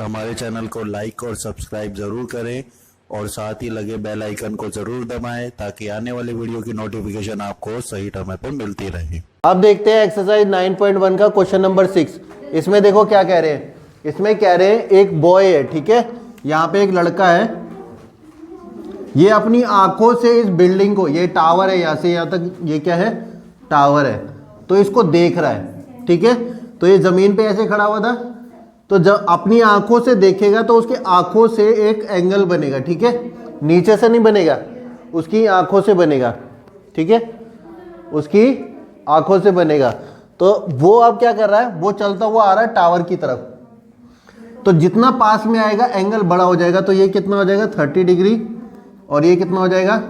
हमारे चैनल को लाइक और सब्सक्राइब ज़रूर करें और साथ ही लगे बेल आइकन को ज़रूर दबाएं ताकि आने वाली वीडियो की नोटिफिकेशन आपको सही समय पर मिलती रहे। अब देखते हैं एक्सरसाइज 9.1 का क्वेश्चन नंबर 6। इसमें देखो क्या कह रहे हैं, इसमें कह रहे हैं एक बॉय है, ठीक है, यहाँ पे एक लड़का है, ये अपनी आंखों से इस बिल्डिंग को, ये टावर है, यहाँ से यहाँ तक ये क्या है, टावर है, तो इसको देख रहा है, ठीक है। तो ये जमीन पे ऐसे खड़ा हुआ था, तो जब अपनी आंखों से देखेगा तो उसकी आंखों से एक एंगल बनेगा, ठीक है, नीचे से नहीं बनेगा, उसकी आंखों से बनेगा, ठीक है, उसकी आंखों से बनेगा। तो वो अब क्या कर रहा है, वो चलता हुआ आ रहा है टावर की तरफ, तो जितना पास में आएगा एंगल बड़ा हो जाएगा, तो ये कितना हो जाएगा 30 डिग्री और ये कितना हो जाएगा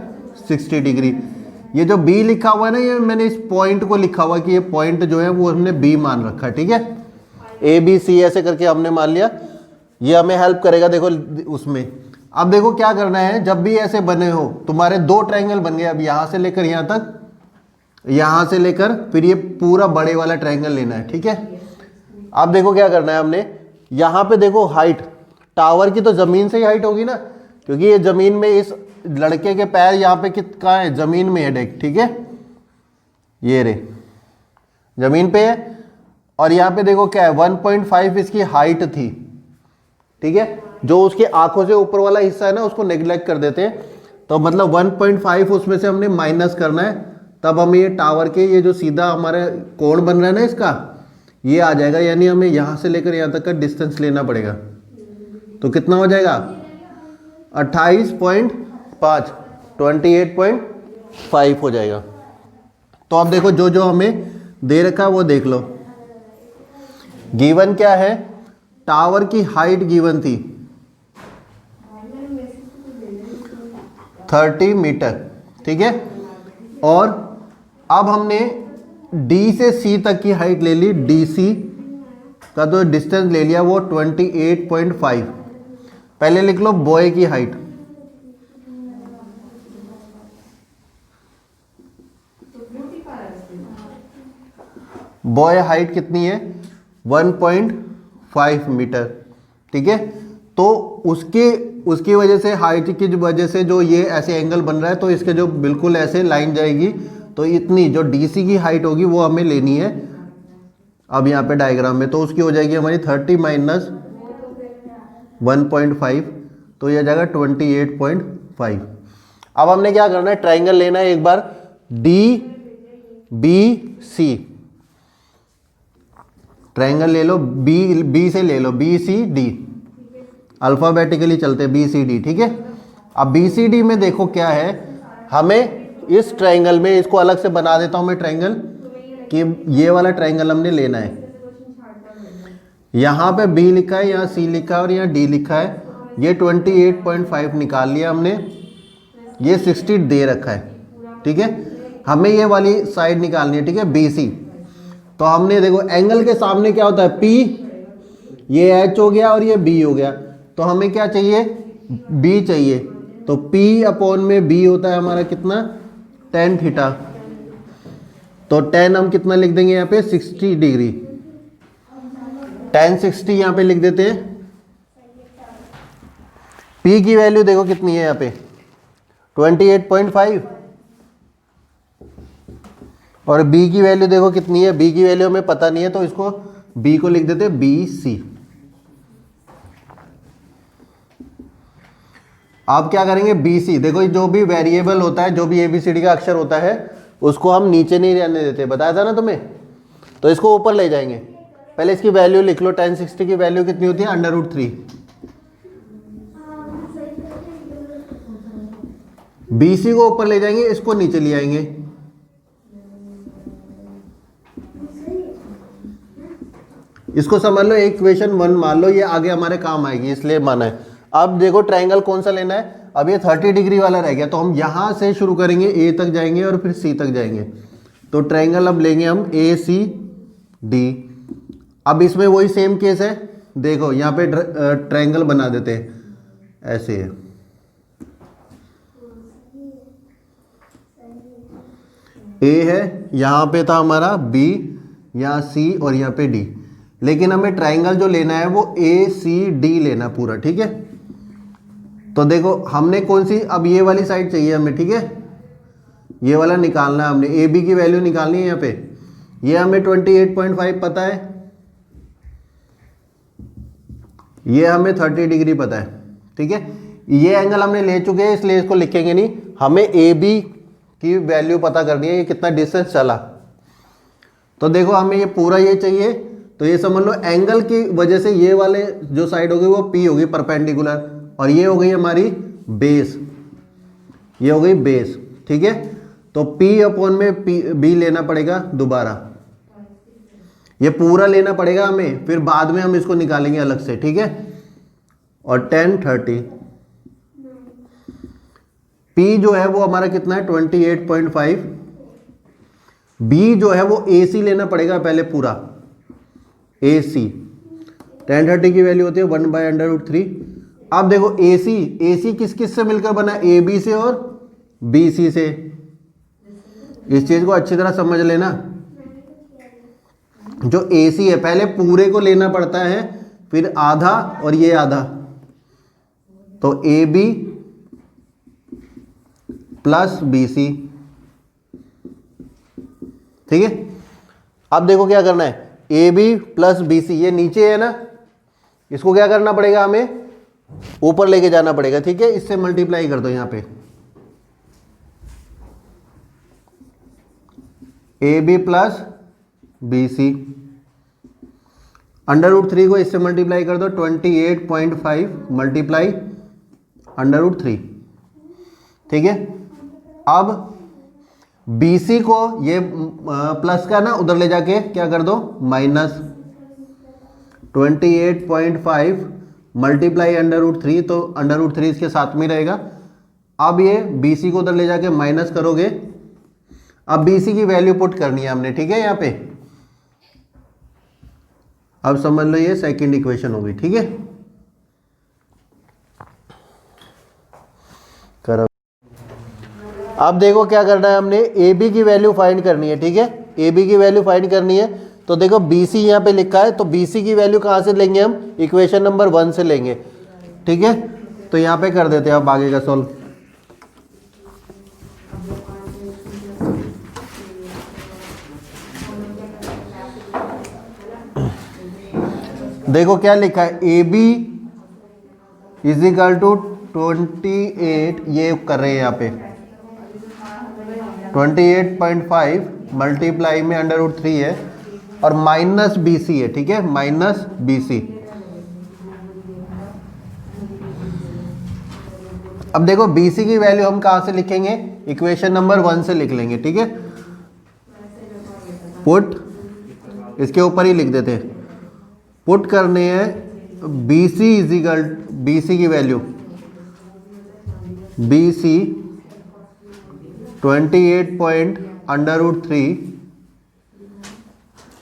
60 डिग्री। ये जो बी लिखा हुआ है ना, ये मैंने इस पॉइंट को लिखा हुआ है कि ये पॉइंट जो है वो हमने बी मान रखा है, ठीक है, ए बी सी ऐसे करके हमने मान लिया, ये हमें हेल्प करेगा देखो उसमें। अब देखो क्या करना है, जब भी ऐसे बने हो तुम्हारे दो ट्रायंगल बन गए, अब यहाँ से लेकर यहाँ तक, यहाँ से लेकर फिर ये पूरा बड़े वाला ट्रायंगल लेना है, ठीक है। अब देखो क्या करना है हमने, यहाँ पे देखो हाइट, टावर की तो जमीन से ही हाइट होगी ना, क्योंकि ये जमीन में इस लड़के के पैर यहाँ पे कितना है, जमीन में है डेक, ठीक है, ये रे जमीन पे है, और यहाँ पे देखो क्या है 1.5 इसकी हाइट थी, ठीक है। जो उसकी आंखों से ऊपर वाला हिस्सा है ना, उसको नेग्लेक्ट कर देते हैं, तो मतलब 1.5 उसमें से हमने माइनस करना है, तब हमें ये टावर के ये जो सीधा हमारे कोण बन रहा है ना इसका, ये आ जाएगा, यानी हमें यहाँ से लेकर यहाँ तक का डिस्टेंस लेना पड़ेगा। तो कितना हो जाएगा 28.5, 28.5 हो जाएगा। तो अब देखो जो जो हमें दे रखा है वो देख लो। गिवन क्या है, टावर की हाइट गिवन थी 30 मीटर, ठीक है, और अब हमने डी से सी तक की हाइट ले ली, डी सी का तो डिस्टेंस ले लिया वो 28.5। पहले लिख लो बॉय की हाइट, बॉय हाइट कितनी है 1.5 मीटर, ठीक है। तो उसकी वजह से, हाइट की वजह से जो ये ऐसे एंगल बन रहा है, तो इसके जो बिल्कुल ऐसे लाइन जाएगी, तो इतनी जो डीसी की हाइट होगी वो हमें लेनी है अब यहाँ पे डायग्राम में, तो उसकी हो जाएगी हमारी 30 माइनस 1.5, तो यह जाएगा 28.5। अब हमने क्या करना है, ट्राइंगल लेना है एक बार, डी बी सी, ट्राइंगल ले लो, बी से ले लो, बी सी डी, अल्फाबेटिकली चलते बी सी डी, ठीक है। अब बी सी डी में देखो क्या है, हमें इस ट्राइंगल में, इसको अलग से बना देता हूं मैं ट्राइंगल, कि ये वाला ट्राइंगल हमने लेना है, यहाँ पे बी लिखा है, यहाँ सी लिखा है और यहाँ डी लिखा है, ये 28.5 निकाल लिया हमने, ये 60 दे रखा है, ठीक है। हमें ये वाली साइड निकालनी है, ठीक है, बी सी। तो हमने देखो एंगल के सामने क्या होता है पी, ये एच हो गया और ये बी हो गया, तो हमें क्या चाहिए, बी चाहिए, तो पी अपॉन में बी होता है हमारा कितना, tan थीटा, तो tan हम कितना लिख देंगे यहाँ पे 60 डिग्री, tan 60 यहाँ पे लिख देते हैं। P की वैल्यू देखो कितनी है यहाँ पे 28.5, और B की वैल्यू देखो कितनी है, B की वैल्यू हमें पता नहीं है, तो इसको B को लिख देते हैं BC। आप क्या करेंगे, BC, देखो जो भी वेरिएबल होता है, जो भी ABCD का अक्षर होता है, उसको हम नीचे नहीं रहने देते, बताया था ना तुम्हें, तो इसको ऊपर ले जाएंगे। पहले इसकी वैल्यू लिख लो, tan 60 की वैल्यू कितनी होती है √3, BC को ऊपर ले जाएंगे, इसको नीचे ले आएंगे, इसको समझ लो इक्वेशन 1 मान लो, ये आगे हमारे काम आएगी इसलिए माना है। अब देखो ट्रायंगल कौन सा लेना है, अब ये 30 डिग्री वाला रह गया, तो हम यहाँ से शुरू करेंगे, ए तक जाएंगे और फिर सी तक जाएंगे, तो ट्रायंगल अब लेंगे हम ए सी डी। अब इसमें वही सेम केस है, देखो यहाँ पे ट्रायंगल बना देते हैं, ऐसे है, ए है, यहाँ पे था हमारा बी, यहाँ सी और यहाँ पे डी, लेकिन हमें ट्राइंगल जो लेना है वो ACD लेना पूरा, ठीक है। तो देखो हमने कौन सी, अब ये वाली साइड चाहिए हमें, ठीक है, ये वाला निकालना है हमने, AB की वैल्यू निकालनी है यहाँ पे। ये हमें 28.5 पता है, ये हमें 30 डिग्री पता है, ठीक है। ये एंगल हमने ले चुके हैं इसलिए इसको लिखेंगे नहीं, हमें AB की वैल्यू पता करनी है, ये कितना डिस्टेंस चला। तो देखो हमें ये पूरा ये चाहिए, तो ये समझ लो एंगल की वजह से ये वाले जो साइड होगी वो P होगी परपेंडिकुलर, और ये हो गई हमारी बेस, ये हो गई बेस, ठीक है। तो P अपॉन में B लेना पड़ेगा दोबारा, ये पूरा लेना पड़ेगा हमें, फिर बाद में हम इसको निकालेंगे अलग से, ठीक है। और 10 30 P जो है वो हमारा कितना है 28.5, B जो है वो AC लेना पड़ेगा पहले पूरा, AC 10 30 की वैल्यू होती है 1/√3। अब देखो AC किस किस से मिलकर बना, AB से और BC से। इस चीज को अच्छी तरह समझ लेना, जो AC है पहले पूरे को लेना पड़ता है, फिर आधा और ये आधा, तो AB प्लस BC, ठीक है। अब देखो क्या करना है, AB प्लस BC, ये नीचे है ना, इसको क्या करना पड़ेगा, हमें ऊपर लेके जाना पड़ेगा, ठीक है। इससे मल्टीप्लाई कर दो यहाँ पे, AB प्लस BC, √3 को इससे मल्टीप्लाई कर दो, 28.5 मल्टीप्लाई √3, ठीक है। अब BC को ये प्लस का ना उधर ले जाके क्या कर दो, माइनस 28.5 मल्टीप्लाई √3, तो √3 इसके साथ में रहेगा। अब ये BC को उधर ले जाके माइनस करोगे, अब BC की वैल्यू पुट करनी है हमने, ठीक है, यहाँ पे। अब समझ लो ये सेकंड इक्वेशन होगी, ठीक है। करो, अब देखो क्या करना है, हमने AB की वैल्यू फाइंड करनी है, ठीक है। AB की वैल्यू फाइंड करनी है, तो देखो BC यहाँ पे लिखा है, तो BC की वैल्यू कहाँ से लेंगे हम, इक्वेशन नंबर 1 से लेंगे, ठीक है। तो यहाँ पे कर देते हैं अब आगे का सॉल्व। देखो क्या लिखा है, AB इज इक्वल टू 28, ये कर रहे हैं यहाँ पे 28.5 मल्टीप्लाई में √3 है और माइनस BC है, ठीक है, माइनस BC। अब देखो BC की वैल्यू हम कहां से लिखेंगे, इक्वेशन नंबर 1 से लिख लेंगे, ठीक है। पुट इसके ऊपर ही लिख देते हैं, पुट करने हैं BC इज इक्वल, BC की वैल्यू BC 28.√3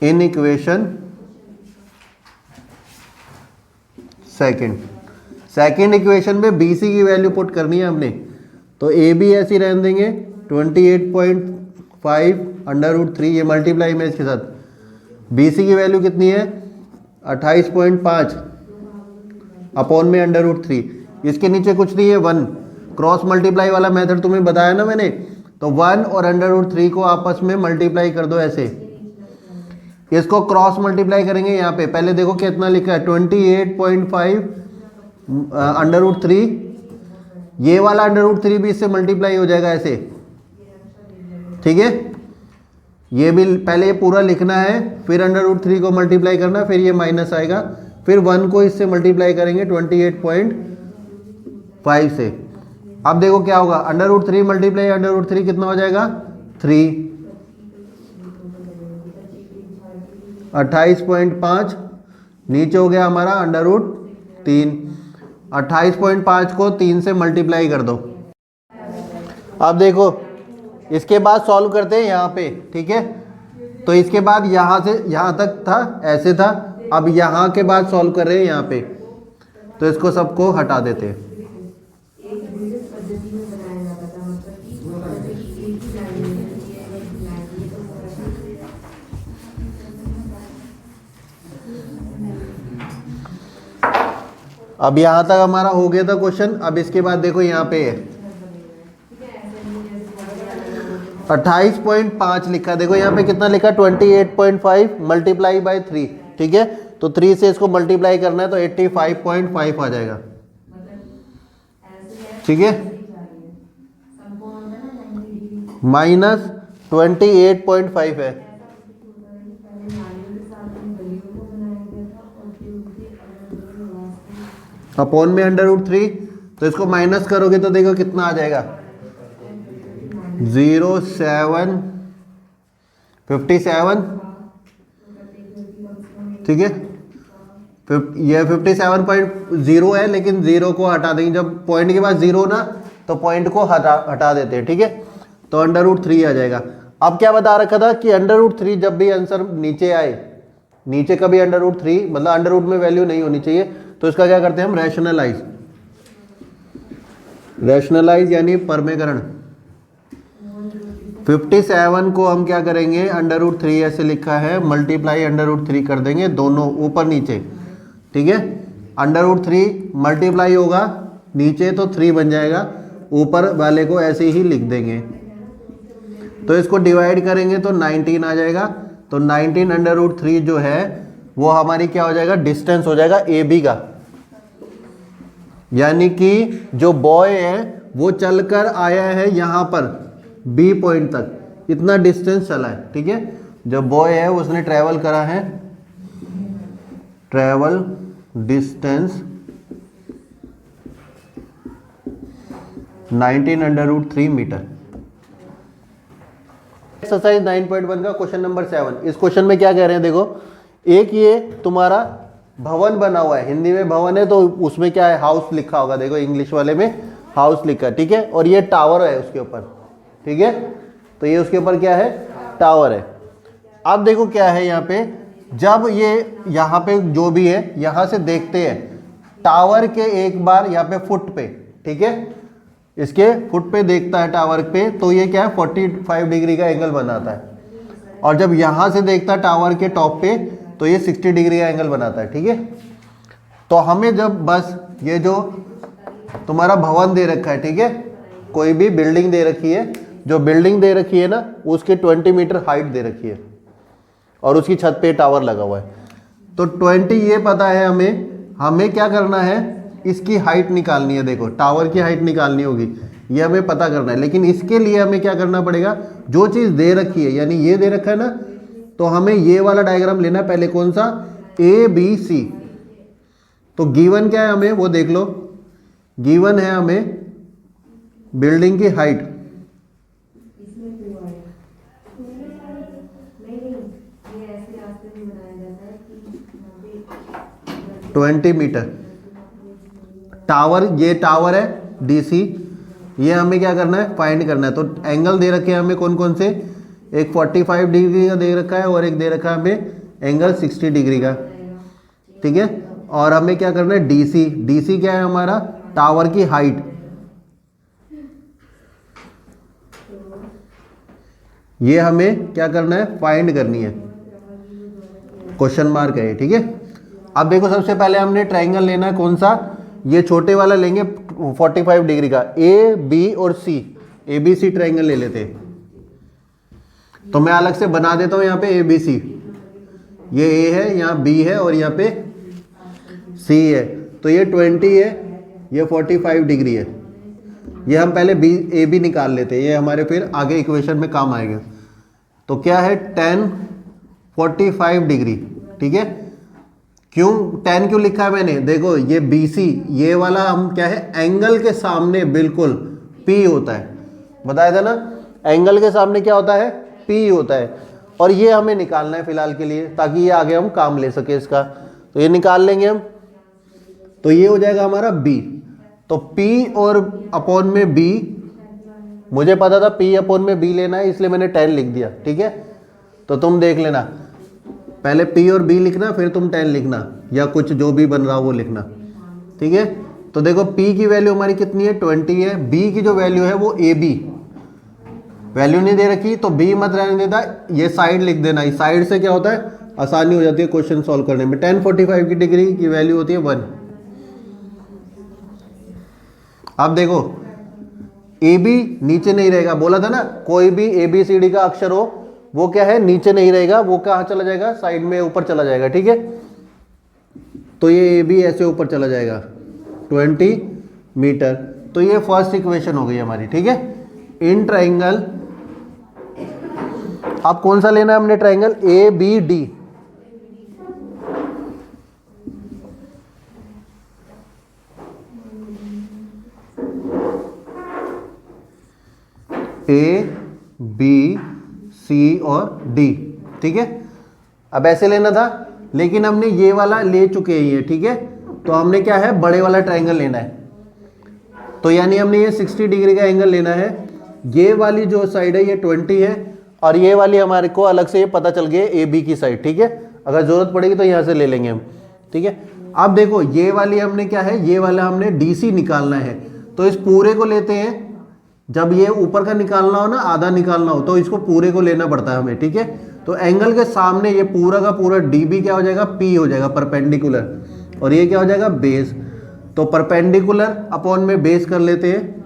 इन इक्वेशन सेकंड इक्वेशन में BC की वैल्यू पुट करनी है हमने, तो AB ऐसी रहने देंगे 28.5 √3, ये मल्टीप्लाई में इसके साथ BC की वैल्यू कितनी है 28.5 अपॉन में √3, इसके नीचे कुछ नहीं है 1, क्रॉस मल्टीप्लाई वाला मेथड तुम्हें बताया ना मैंने, तो 1 और √3 को आपस में मल्टीप्लाई कर दो ऐसे, इसको क्रॉस मल्टीप्लाई करेंगे यहाँ पे, पहले देखो कितना लिखा है 28.5 √3, ये वाला √3 भी इससे मल्टीप्लाई हो जाएगा ऐसे, ठीक है। ये भी पहले ये पूरा लिखना है, फिर √3 को मल्टीप्लाई करना, फिर ये माइनस आएगा, फिर 1 को इससे मल्टीप्लाई करेंगे 28.5 से। अब देखो क्या होगा, √3 मल्टीप्लाई √3 कितना हो जाएगा 3, 28.5 नीचे हो गया हमारा √3, 28.5 को 3 से मल्टीप्लाई कर दो। अब देखो इसके बाद सॉल्व करते हैं यहाँ पे, ठीक है। तो इसके बाद यहाँ से यहाँ तक था, ऐसे था, अब यहाँ के बाद सॉल्व कर रहे हैं यहाँ पे, तो इसको सबको हटा देते हैं। अब यहाँ तक हमारा हो गया था क्वेश्चन। अब इसके बाद देखो यहाँ पे है 28.5 लिखा, देखो यहाँ पे कितना लिखा 28.5 मल्टीप्लाई बाई 3, ठीक है। तो 3 से इसको मल्टीप्लाई करना है तो 85.5 आ जाएगा, ठीक है, माइनस 28.5 है। अपॉन में √3, तो इसको माइनस करोगे तो देखो कितना आ जाएगा 0.757, ठीक है। ये 57.0 है, लेकिन 0 को हटा देंगे, जब पॉइंट के बाद 0 ना तो पॉइंट को हटा देते हैं, ठीक है। तो √3 आ जाएगा। अब क्या बता रखा था कि √3 जब भी आंसर नीचे आए, नीचे कभी √3 मतलब अंडर रूट में वैल्यू नहीं होनी चाहिए, तो इसका क्या करते हैं हम रैशनलाइज यानी परमेकरण। 57 को हम क्या करेंगे √3 ऐसे लिखा है, मल्टीप्लाई √3 कर देंगे दोनों ऊपर नीचे, ठीक है। √3 मल्टीप्लाई होगा नीचे तो 3 बन जाएगा, ऊपर वाले को ऐसे ही लिख देंगे। तो इसको डिवाइड करेंगे तो 19 आ जाएगा। तो 19 √3 जो है वो हमारी क्या हो जाएगा, डिस्टेंस हो जाएगा AB का, यानी कि जो बॉय है वो चलकर आया है यहाँ पर B पॉइंट तक, इतना डिस्टेंस चला है, ठीक है। जो बॉय है उसने ट्रैवल करा है, ट्रैवल डिस्टेंस 19 √3 मीटर। एक्सरसाइज 9.1 का क्वेश्चन नंबर 7। इस क्वेश्चन में क्या कह रहे हैं, देखो एक ये तुम्हारा भवन बना हुआ है, हिंदी में भवन है तो उसमें क्या है हाउस लिखा होगा, देखो इंग्लिश वाले में हाउस लिखा है, ठीक है। और ये टावर है उसके ऊपर, ठीक है। तो ये उसके ऊपर क्या है, टावर है। अब देखो क्या है यहाँ पे, जब ये यहाँ पे जो भी है यहाँ से देखते हैं टावर के एक बार यहाँ पे फुट पे, ठीक है, इसके फुट पे देखता है टावर पे, तो ये क्या है 45 डिग्री का एंगल बनाता है। और जब यहाँ से देखता है टावर के टॉप पे तो ये 60 डिग्री का एंगल बनाता है, ठीक है। तो हमें जब बस ये जो तुम्हारा भवन दे रखा है, ठीक है, कोई भी बिल्डिंग दे रखी है, जो बिल्डिंग दे रखी है ना उसके 20 मीटर हाइट दे रखी है और उसकी छत पे टावर लगा हुआ है। तो 20 ये पता है हमें क्या करना है, इसकी हाइट निकालनी है। देखो टावर की हाइट निकालनी होगी, ये हमें पता करना है। लेकिन इसके लिए हमें क्या करना पड़ेगा, जो चीज़ दे रखी है यानी ये दे रखा है ना, तो हमें ये वाला डायग्राम लेना है पहले, कौन सा, ABC। तो गिवन क्या है हमें वो देख लो, गिवन है हमें बिल्डिंग की हाइट, $20 मीटर। टावर, ये टावर है DC, ये हमें क्या करना है, फाइंड करना है। तो एंगल दे रखे हैं हमें कौन कौन से, एक 45 डिग्री का दे रखा है और एक दे रखा है हमें एंगल 60 डिग्री का, ठीक है। और हमें क्या करना है, DC क्या है हमारा, टावर की हाइट, ये हमें क्या करना है, फाइंड करनी है, क्वेश्चन मार्क है, ठीक है। अब देखो सबसे पहले हमने ट्रायंगल लेना है, कौन सा, ये छोटे वाला लेंगे 45 डिग्री का, AB और C, ABC ट्रायंगल ले लेते हैं। तो मैं अलग से बना देता हूं यहाँ पे ABC, ये A है, यहाँ B है और यहाँ पे C है। तो ये 20 है, ये 45 डिग्री है। ये हम पहले AB निकाल लेते हैं, ये हमारे फिर आगे इक्वेशन में काम आएगा। तो क्या है, 10 45 डिग्री, ठीक है। क्यों 10 क्यों लिखा है मैंने, देखो ये BC, ये वाला हम क्या है, एंगल के सामने बिल्कुल P होता है, बताया था ना, एंगल के सामने क्या होता है, P होता है। और ये हमें निकालना है फिलहाल के लिए, ताकि ये आगे हम काम ले सके इसका। तो ये निकाल लेंगे हम, तो ये हो जाएगा हमारा B। तो P और अपॉन में B, मुझे पता था P अपॉन में B लेना है, इसलिए मैंने 10 लिख दिया, ठीक है। तो तुम देख लेना, पहले P और B लिखना, फिर तुम 10 लिखना, या कुछ जो भी बन रहा हो वो लिखना, ठीक है। तो देखो P की वैल्यू हमारी कितनी है, 20 है। B की जो वैल्यू है वो AB, वैल्यू नहीं दे रखी तो B मत रहने देता, ये साइड लिख देना। इस साइड से क्या होता है, आसानी हो जाती है क्वेश्चन सॉल्व करने में। 10 45 की डिग्री की वैल्यू होती है 1, अब देखो ए बी नीचे नहीं रहेगा, बोला था ना कोई भी ए बी सी डी का अक्षर हो वो क्या है, नीचे नहीं रहेगा, वो कहाँ चला जाएगा, साइड में ऊपर चला जाएगा, ठीक है। तो ये ए बी ऐसे ऊपर चला जाएगा 20 मीटर। तो ये फर्स्ट इक्वेशन हो गई हमारी, ठीक है। इन ट्राइंगल, अब कौन सा लेना है हमने triangle, A B D. A B C और डी, ठीक है। अब ऐसे लेना था, लेकिन हमने ये वाला ले चुके हैं ये, ठीक है। तो हमने क्या है, बड़े वाला ट्राइंगल लेना है। तो यानी हमने ये 60 डिग्री का एंगल लेना है। ये वाली जो साइड है ये 20 है, और ये वाली हमारे को अलग से ये पता चल गया ए बी की साइड, ठीक है। अगर जरूरत पड़ेगी तो यहाँ से ले लेंगे हम, ठीक है। अब देखो ये वाली हमने क्या है, ये वाला हमने डी सी निकालना है। तो इस पूरे को लेते हैं, जब ये ऊपर का निकालना हो ना, आधा निकालना हो, तो इसको पूरे को लेना पड़ता है हमें, ठीक है। तो एंगल के सामने ये पूरा का पूरा डी बी क्या हो जाएगा, पी हो जाएगा, परपेंडिकुलर, और ये क्या हो जाएगा, बेस। तो परपेंडिकुलर अपॉन में बेस कर लेते हैं,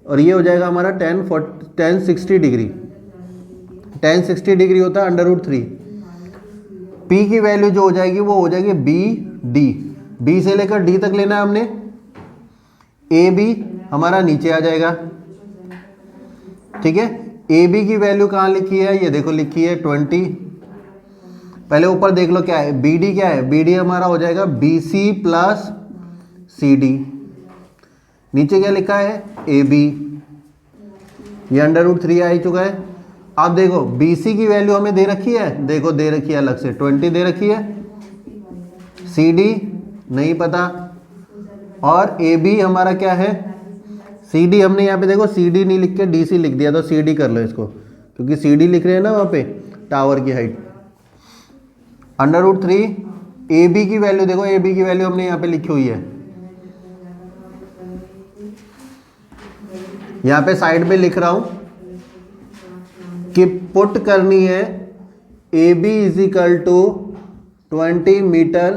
और ये हो जाएगा हमारा 1060 डिग्री। 1060 डिग्री होता है √3। पी की वैल्यू जो हो जाएगी वो हो जाएगी बी डी। बी से लेकर डी तक लेना है हमने। ए बी हमारा नीचे आ जाएगा, ठीक है। ए बी की वैल्यू कहाँ लिखी है, ये देखो लिखी है 20। पहले ऊपर देख लो क्या है, बी डी क्या है, बी डी हमारा हो जाएगा B C plus C D. नीचे क्या लिखा है, ए बी, ये √3 आ ही चुका है। अब देखो बी सी की वैल्यू हमें दे रखी है, देखो दे रखी है अलग से 20 दे रखी है। सी डी नहीं पता, और ए बी हमारा क्या है, सी डी हमने यहाँ पे देखो सी डी नहीं लिख के डी सी लिख दिया, तो सी डी कर लो इसको, क्योंकि सी डी लिख रहे हैं ना वहाँ पे टावर की हाइट। √3 ए बी की वैल्यू देखो, ए बी की वैल्यू हमने यहाँ पे लिखी हुई है, यहाँ पे साइड में लिख रहा हूँ कि पुट करनी है A B is equal to 20 metre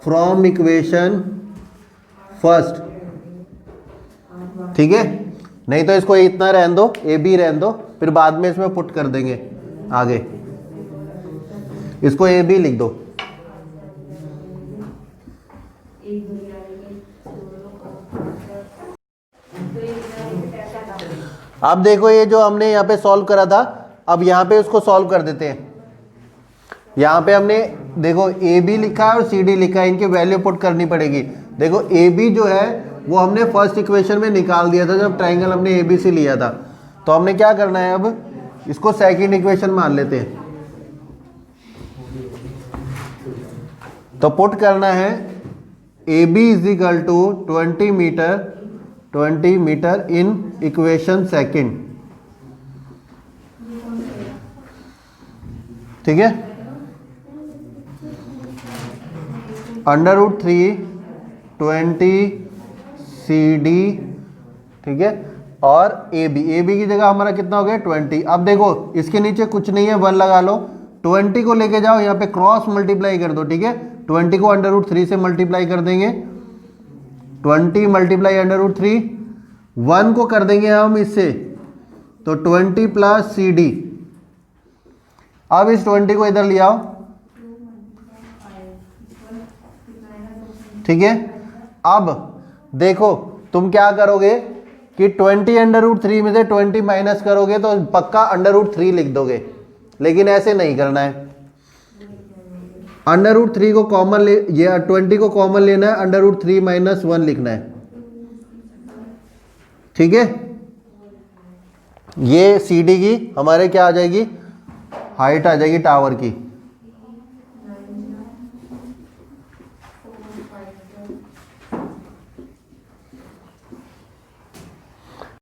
from equation first, ठीक है। नहीं तो इसको इतना रहने दो, ए बी रहने दो, फिर बाद में इसमें पुट कर देंगे आगे। इसको ए बी लिख दो। अब देखो ये जो हमने यहाँ पे सॉल्व करा था, अब यहाँ पे उसको सॉल्व कर देते हैं। यहाँ पे हमने देखो ए बी लिखा है और सी डी लिखा है, इनकी वैल्यू पुट करनी पड़ेगी। देखो ए बी जो है वो हमने फर्स्ट इक्वेशन में निकाल दिया था जब ट्राइंगल हमने ए बी सी लिया था। तो हमने क्या करना है, अब इसको सेकंड इक्वेशन मान लेते हैं। तो पुट करना है A B is equal to 20 metre in equation second, ठीक है। √3 20 सी डी, ठीक है। और ए बी की जगह हमारा कितना हो गया 20। अब देखो इसके नीचे कुछ नहीं है, 1 लगा लो। 20 को लेके जाओ यहाँ पे क्रॉस मल्टीप्लाई कर दो, ठीक है। 20 को √3 से मल्टीप्लाई कर देंगे, 20 मल्टीप्लाई √3, 1 को कर देंगे हम इससे, तो 20 प्लस सी डी। अब इस 20 को इधर ले आओ, ठीक है। अब देखो तुम क्या करोगे कि 20 √3 में से 20 माइनस करोगे तो पक्का √3 लिख दोगे, लेकिन ऐसे नहीं करना है। √3 को कॉमन ले, ये 20 को कॉमन लेना है, √3 - 1 लिखना है, ठीक है। ये सी डी की हमारे क्या आ जाएगी, हाइट आ जाएगी टावर की।